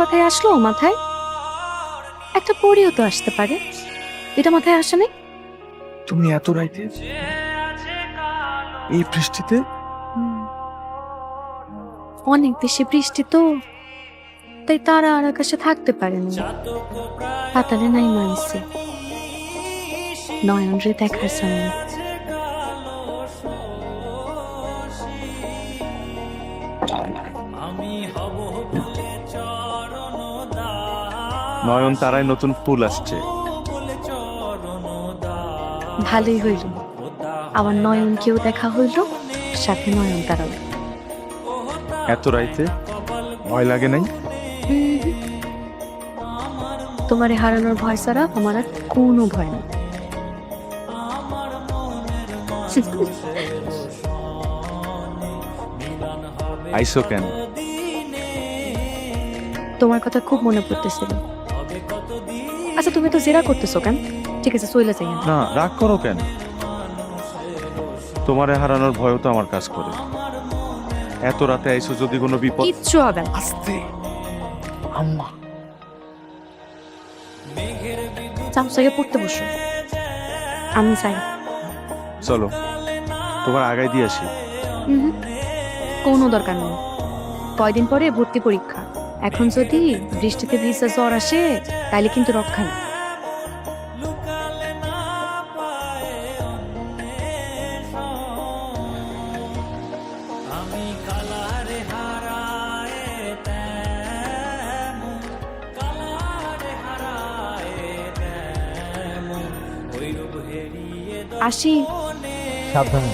কথাই আসলো মাথায়? একটা পরিও তো আসতে পারে, এটা মাথায় আসে নাই? তুমি এত রাইতে এই বৃষ্টিতে? অনেক বেশি বৃষ্টি তো, তাই তারা আর আকাশে থাকতে পারেনি। পাতালে নাই মানছে নয়ন রে দেখার জন্য। নয়ন তারায় নতুন ফুল আসছে। ভালোই হইল, আমার নয়ন কেউ দেখা হইল, সাথে নয়ন তারাও। এত রাইতে ভয় লাগে নাই? তোমারে হারানোর ভয় ছাড়া আমার আর কোনো ভয় নেই। আইসো কেন? তোমার কথা খুব মনে পড়তেছিল। আচ্ছা তুমি তো জেরা করতেছো কেন? ঠিক আছে চলে যাই। না, রাগ করো কেন? তোমারে হারানোর ভয়ও তো আমার কাজ করে। এত রাতে আইসো, যদি কোনো বিপদ। কিচ্ছু হবে না। আস্তে আম্মা। চামচাকে পড়তে বসো, আমি চাই। চলো তোমার আগায় দিয়ে আসি। কোনো দরকার নেই, কয়দিন পরে ভর্তি পরীক্ষা। এখন যদি বৃষ্টিতে ভিজা জ্বর আসে তাইলে কিন্তু রক্ষা নেই। আসি। সাবধানে।